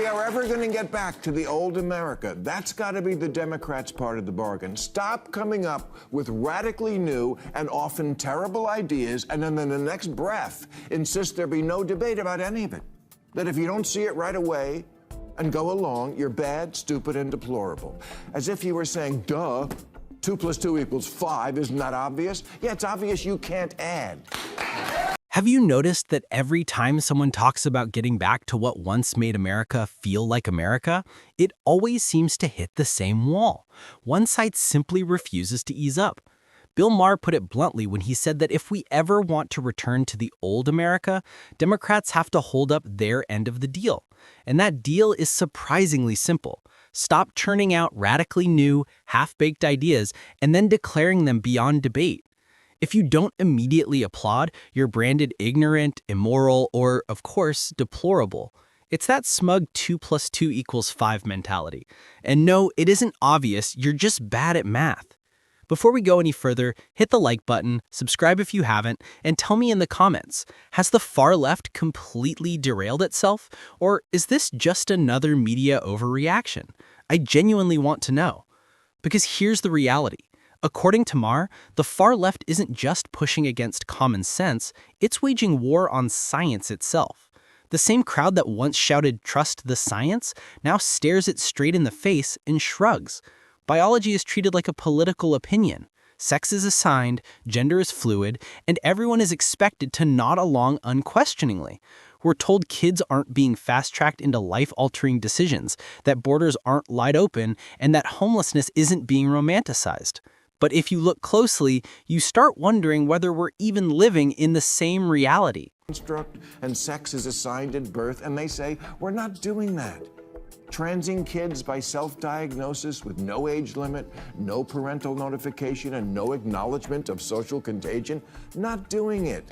we are ever going to get back to the old America, that's got to be the Democrats' part of the bargain. Stop coming up with radically new and often terrible ideas, and then in the next breath, insist there be no debate about any of it. That if you don't see it right away and go along, you're bad, stupid, and deplorable. As if you were saying, duh, 2 + 2 = 5, isn't that obvious? Yeah, it's obvious you can't add. Have you noticed that every time someone talks about getting back to what once made America feel like America, it always seems to hit the same wall? One side simply refuses to ease up. Bill Maher put it bluntly when he said that if we ever want to return to the old America, Democrats have to hold up their end of the deal. And that deal is surprisingly simple. Stop churning out radically new, half-baked ideas and then declaring them beyond debate. If you don't immediately applaud, you're branded ignorant, immoral, or, of course, deplorable. It's that smug 2 + 2 = 5 mentality. And no, it isn't obvious, you're just bad at math. Before we go any further, hit the like button, subscribe if you haven't, and tell me in the comments, has the far left completely derailed itself? Or is this just another media overreaction? I genuinely want to know. Because here's the reality. According to Maher, the far left isn't just pushing against common sense, it's waging war on science itself. The same crowd that once shouted, "Trust the science," now stares it straight in the face and shrugs. Biology is treated like a political opinion. Sex is assigned, gender is fluid, and everyone is expected to nod along unquestioningly. We're told kids aren't being fast-tracked into life-altering decisions, that borders aren't wide open, and that homelessness isn't being romanticized. But if you look closely, you start wondering whether we're even living in the same reality. Construct and sex is assigned at birth, and they say, we're not doing that. Transing kids by self-diagnosis with no age limit, no parental notification, and no acknowledgement of social contagion, not doing it.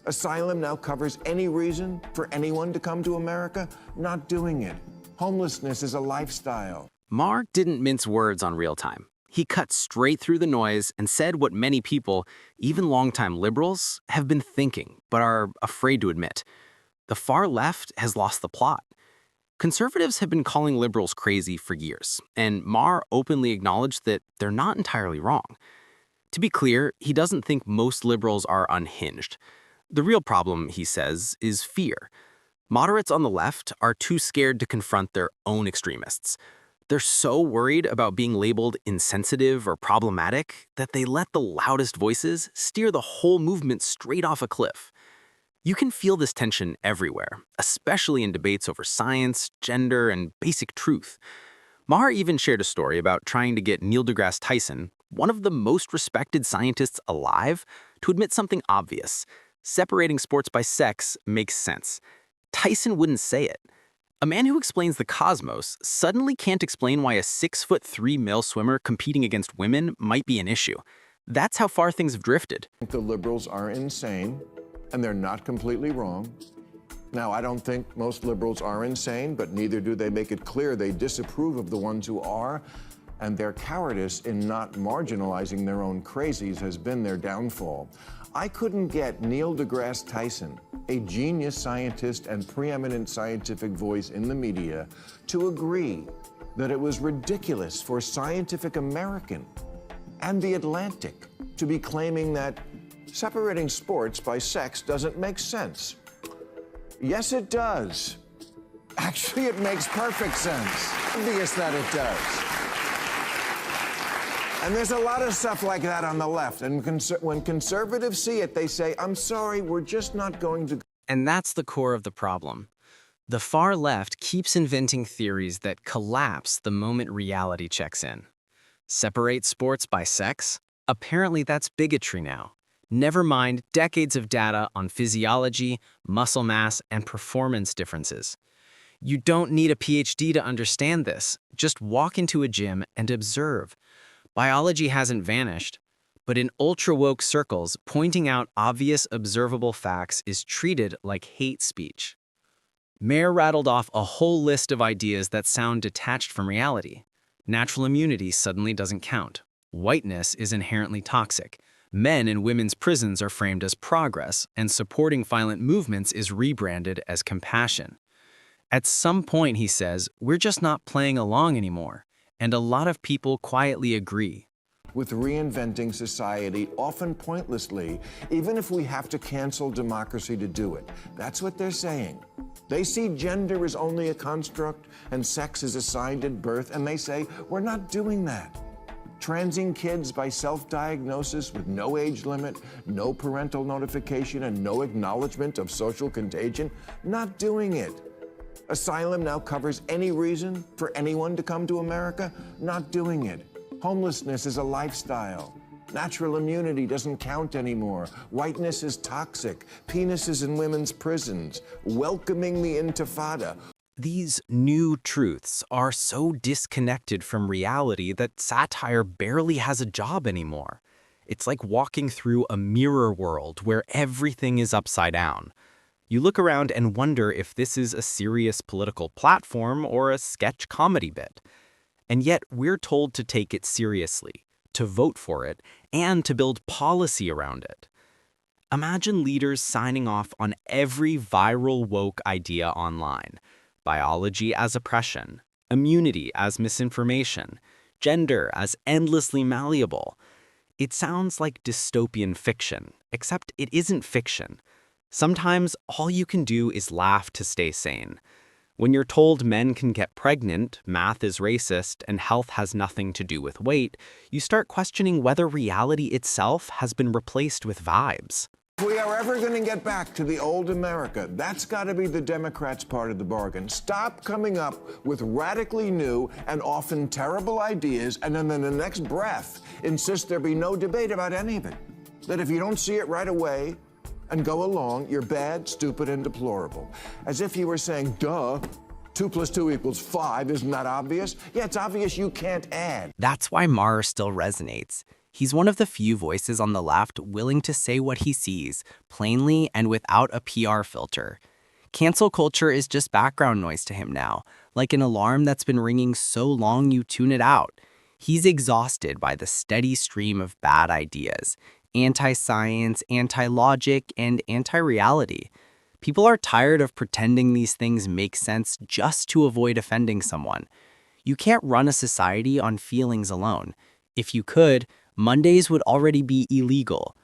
Asylum now covers any reason for anyone to come to America, not doing it. Homelessness is a lifestyle. Maher didn't mince words on Real Time. He cut straight through the noise and said what many people, even longtime liberals, have been thinking but are afraid to admit. The far left has lost the plot. Conservatives have been calling liberals crazy for years, and Maher openly acknowledged that they're not entirely wrong. To be clear, he doesn't think most liberals are unhinged. The real problem, he says, is fear. Moderates on the left are too scared to confront their own extremists. They're so worried about being labeled insensitive or problematic that they let the loudest voices steer the whole movement straight off a cliff. You can feel this tension everywhere, especially in debates over science, gender, and basic truth. Maher even shared a story about trying to get Neil deGrasse Tyson, one of the most respected scientists alive, to admit something obvious. Separating sports by sex makes sense. Tyson wouldn't say it. A man who explains the cosmos suddenly can't explain why a 6'3" male swimmer competing against women might be an issue. That's how far things have drifted. The liberals are insane, and they're not completely wrong. Now, I don't think most liberals are insane, but neither do they make it clear they disapprove of the ones who are, and their cowardice in not marginalizing their own crazies has been their downfall. I couldn't get Neil deGrasse Tyson, a genius scientist and preeminent scientific voice in the media, to agree that it was ridiculous for Scientific American and The Atlantic to be claiming that separating sports by sex doesn't make sense. Yes, it does. Actually, it makes perfect sense. Obvious that it does. And there's a lot of stuff like that on the left. And when conservatives see it, they say, I'm sorry, we're just not going to. And that's the core of the problem. The far left keeps inventing theories that collapse the moment reality checks in. Separate sports by sex? Apparently that's bigotry now. Never mind decades of data on physiology, muscle mass, and performance differences. You don't need a PhD to understand this. Just walk into a gym and observe. Biology hasn't vanished, but in ultra-woke circles, pointing out obvious observable facts is treated like hate speech. Maher rattled off a whole list of ideas that sound detached from reality. Natural immunity suddenly doesn't count. Whiteness is inherently toxic. Men in women's prisons are framed as progress, and supporting violent movements is rebranded as compassion. At some point, he says, we're just not playing along anymore. And a lot of people quietly agree. With reinventing society, often pointlessly, even if we have to cancel democracy to do it. That's what they're saying. They see gender as only a construct and sex is assigned at birth, and they say, we're not doing that. Transing kids by self-diagnosis with no age limit, no parental notification, and no acknowledgement of social contagion, not doing it. Asylum now covers any reason for anyone to come to America, not doing it. Homelessness is a lifestyle. Natural immunity doesn't count anymore. Whiteness is toxic. Penises in women's prisons. Welcoming the Intifada. These new truths are so disconnected from reality that satire barely has a job anymore. It's like walking through a mirror world where everything is upside down. You look around and wonder if this is a serious political platform or a sketch comedy bit. And yet we're told to take it seriously, to vote for it, and to build policy around it. Imagine leaders signing off on every viral woke idea online. Biology as oppression, immunity as misinformation, gender as endlessly malleable. It sounds like dystopian fiction, except it isn't fiction. Sometimes all you can do is laugh to stay sane. When you're told men can get pregnant, math is racist, and health has nothing to do with weight, you start questioning whether reality itself has been replaced with vibes. If we are ever going to get back to the old America, that's got to be the Democrats' part of the bargain. Stop coming up with radically new and often terrible ideas, and then in the next breath, insist there be no debate about any of it. That if you don't see it right away and go along, you're bad, stupid, and deplorable. As if you were saying, duh, 2 + 2 = 5, isn't that obvious? Yeah, it's obvious you can't add. That's why Maher still resonates. He's one of the few voices on the left willing to say what he sees, plainly and without a PR filter. Cancel culture is just background noise to him now, like an alarm that's been ringing so long you tune it out. He's exhausted by the steady stream of bad ideas, anti-science, anti-logic, and anti-reality. People are tired of pretending these things make sense just to avoid offending someone. You can't run a society on feelings alone. If you could, Mondays would already be illegal.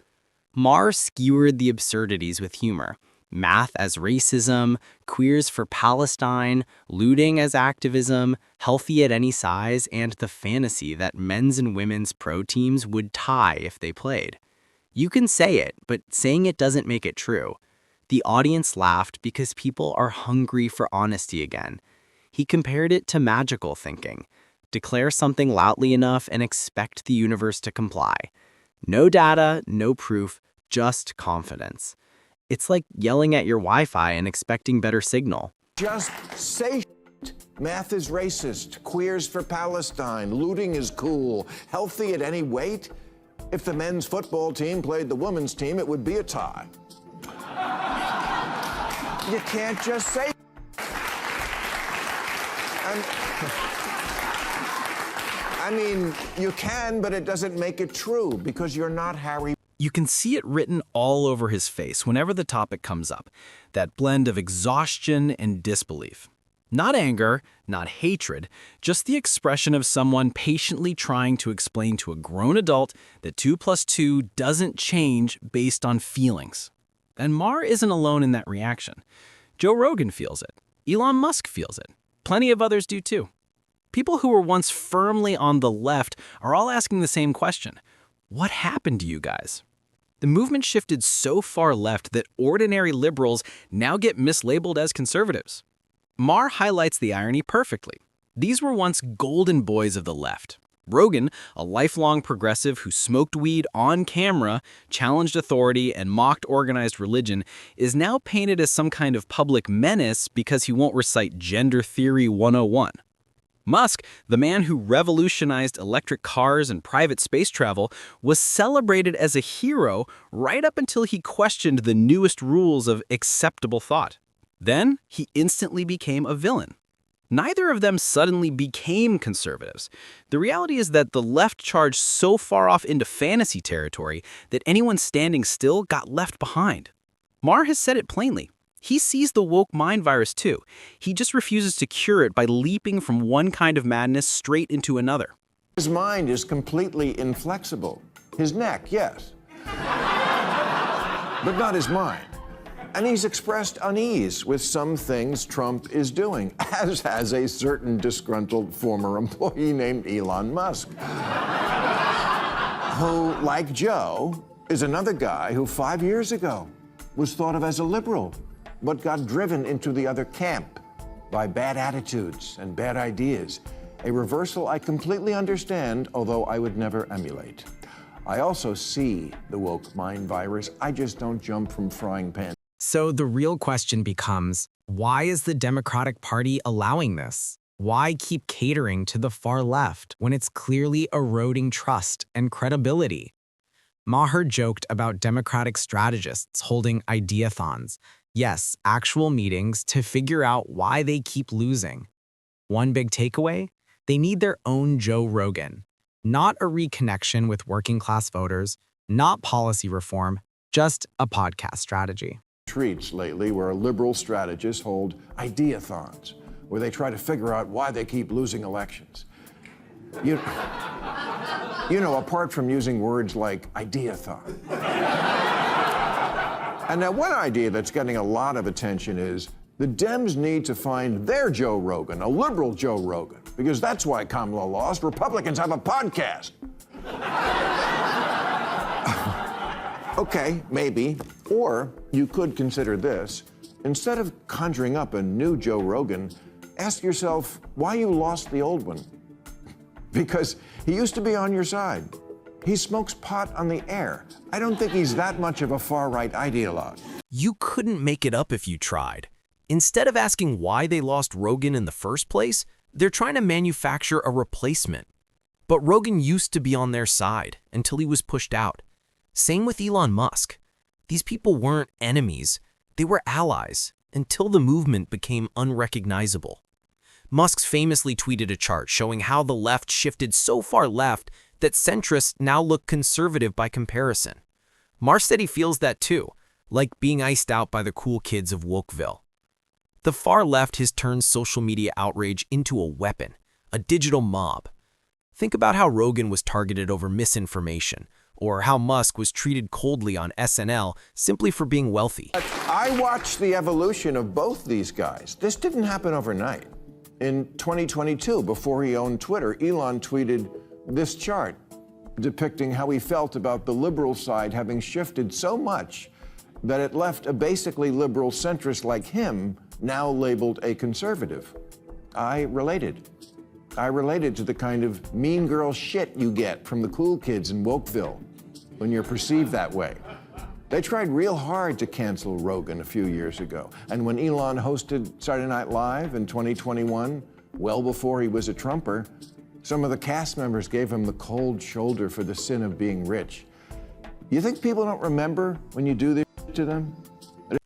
Maher skewered the absurdities with humor. Math as racism, queers for Palestine, looting as activism, healthy at any size, and the fantasy that men's and women's pro teams would tie if they played. You can say it, but saying it doesn't make it true. The audience laughed because people are hungry for honesty again. He compared it to magical thinking. Declare something loudly enough and expect the universe to comply. No data, no proof, just confidence. It's like yelling at your Wi-Fi and expecting better signal. Just say shit. Math is racist. Queers for Palestine. Looting is cool. Healthy at any weight. If the men's football team played the women's team, it would be a tie. You can't just say shit. I mean, you can, but it doesn't make it true because you're not Harry. You can see it written all over his face whenever the topic comes up, that blend of exhaustion and disbelief. Not anger, not hatred, just the expression of someone patiently trying to explain to a grown adult that 2 + 2 doesn't change based on feelings. And Maher isn't alone in that reaction. Joe Rogan feels it. Elon Musk feels it. Plenty of others do too. People who were once firmly on the left are all asking the same question. What happened to you guys? The movement shifted so far left that ordinary liberals now get mislabeled as conservatives. Maher highlights the irony perfectly. These were once golden boys of the left. Rogan, a lifelong progressive who smoked weed on camera, challenged authority, and mocked organized religion, is now painted as some kind of public menace because he won't recite Gender Theory 101. Musk, the man who revolutionized electric cars and private space travel, was celebrated as a hero right up until he questioned the newest rules of acceptable thought. Then, he instantly became a villain. Neither of them suddenly became conservatives. The reality is that the left charged so far off into fantasy territory that anyone standing still got left behind. Maher has said it plainly. He sees the woke mind virus too. He just refuses to cure it by leaping from one kind of madness straight into another. His mind is completely inflexible. His neck, yes, but not his mind. And he's expressed unease with some things Trump is doing, as has a certain disgruntled former employee named Elon Musk, who, like Joe, is another guy who 5 years ago was thought of as a liberal, but got driven into the other camp by bad attitudes and bad ideas. A reversal I completely understand, although I would never emulate. I also see the woke mind virus. I just don't jump from frying pan. So the real question becomes, why is the Democratic Party allowing this? Why keep catering to the far left when it's clearly eroding trust and credibility? Maher joked about Democratic strategists holding ideathons, yes, actual meetings to figure out why they keep losing. One big takeaway? They need their own Joe Rogan. Not a reconnection with working-class voters, not policy reform, just a podcast strategy. Treats lately where liberal strategists hold ideathons, where they try to figure out why they keep losing elections. You know, apart from using words like ideathon. And now one idea that's getting a lot of attention is the Dems need to find their Joe Rogan, a liberal Joe Rogan, because that's why Kamala lost. Republicans have a podcast. Okay, maybe. Or you could consider this. Instead of conjuring up a new Joe Rogan, ask yourself why you lost the old one. Because he used to be on your side. He smokes pot on the air. I don't think he's that much of a far-right ideologue. You couldn't make it up if you tried. Instead of asking why they lost Rogan in the first place, they're trying to manufacture a replacement. But Rogan used to be on their side until he was pushed out. Same with Elon Musk. These people weren't enemies, they were allies until the movement became unrecognizable. Musk famously tweeted a chart showing how the left shifted so far left that centrists now look conservative by comparison. Maher said he feels that too, like being iced out by the cool kids of Wokeville. The far left has turned social media outrage into a weapon, a digital mob. Think about how Rogan was targeted over misinformation, or how Musk was treated coldly on SNL simply for being wealthy. I watched the evolution of both these guys. This didn't happen overnight. In 2022, before he owned Twitter, Elon tweeted this chart depicting how he felt about the liberal side having shifted so much that it left a basically liberal centrist like him now labeled a conservative. I related. I related to the kind of mean girl shit you get from the cool kids in Wokeville when you're perceived that way. They tried real hard to cancel Rogan a few years ago. And when Elon hosted Saturday Night Live in 2021, well before he was a Trumper, some of the cast members gave him the cold shoulder for the sin of being rich. You think people don't remember when you do this to them?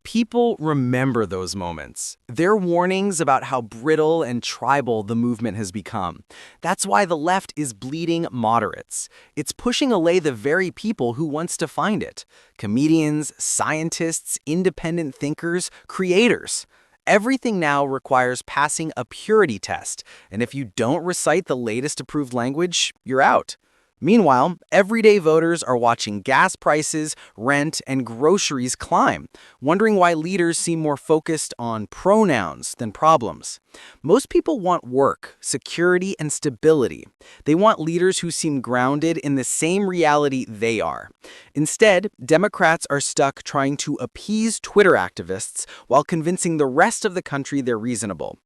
People remember those moments. They're warnings about how brittle and tribal the movement has become. That's why the left is bleeding moderates. It's pushing away the very people who once defined it. Comedians, scientists, independent thinkers, creators. Everything now requires passing a purity test, and if you don't recite the latest approved language, you're out. Meanwhile, everyday voters are watching gas prices, rent, and groceries climb, wondering why leaders seem more focused on pronouns than problems. Most people want work, security, and stability. They want leaders who seem grounded in the same reality they are. Instead, Democrats are stuck trying to appease Twitter activists while convincing the rest of the country they're reasonable.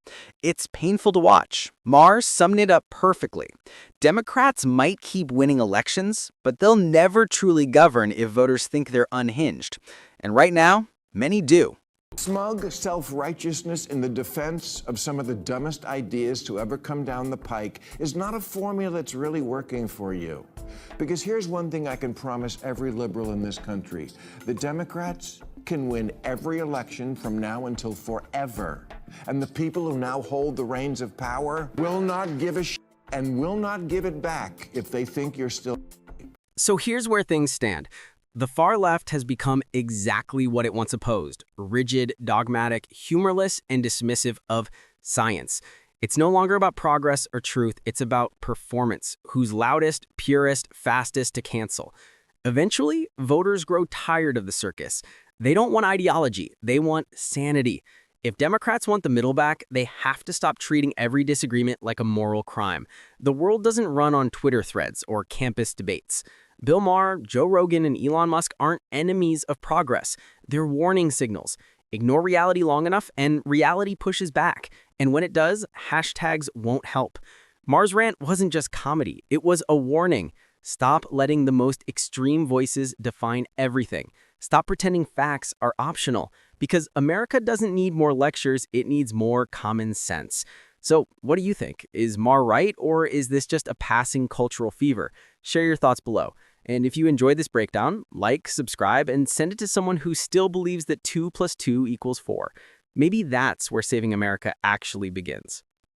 It's painful to watch. Maher summed it up perfectly. Democrats might keep winning elections, but they'll never truly govern if voters think they're unhinged. And right now, many do. Smug self-righteousness in the defense of some of the dumbest ideas to ever come down the pike is not a formula that's really working for you. Because here's one thing I can promise every liberal in this country. The Democrats can win every election from now until forever. And the people who now hold the reins of power will not give a shit and will not give it back if they think you're still. So here's where things stand. The far left has become exactly what it once opposed: rigid, dogmatic, humorless, and dismissive of science. It's no longer about progress or truth, it's about performance. Who's loudest, purest, fastest to cancel. Eventually, voters grow tired of the circus. They don't want ideology, they want sanity. If Democrats want the middle back, they have to stop treating every disagreement like a moral crime. The world doesn't run on Twitter threads or campus debates. Bill Maher, Joe Rogan, and Elon Musk aren't enemies of progress. They're warning signals. Ignore reality long enough, and reality pushes back. And when it does, hashtags won't help. Maher's rant wasn't just comedy. It was a warning. Stop letting the most extreme voices define everything. Stop pretending facts are optional. Because America doesn't need more lectures, it needs more common sense. So, what do you think? Is Maher right, or is this just a passing cultural fever? Share your thoughts below. And if you enjoyed this breakdown, like, subscribe, and send it to someone who still believes that 2 + 2 = 4. Maybe that's where saving America actually begins.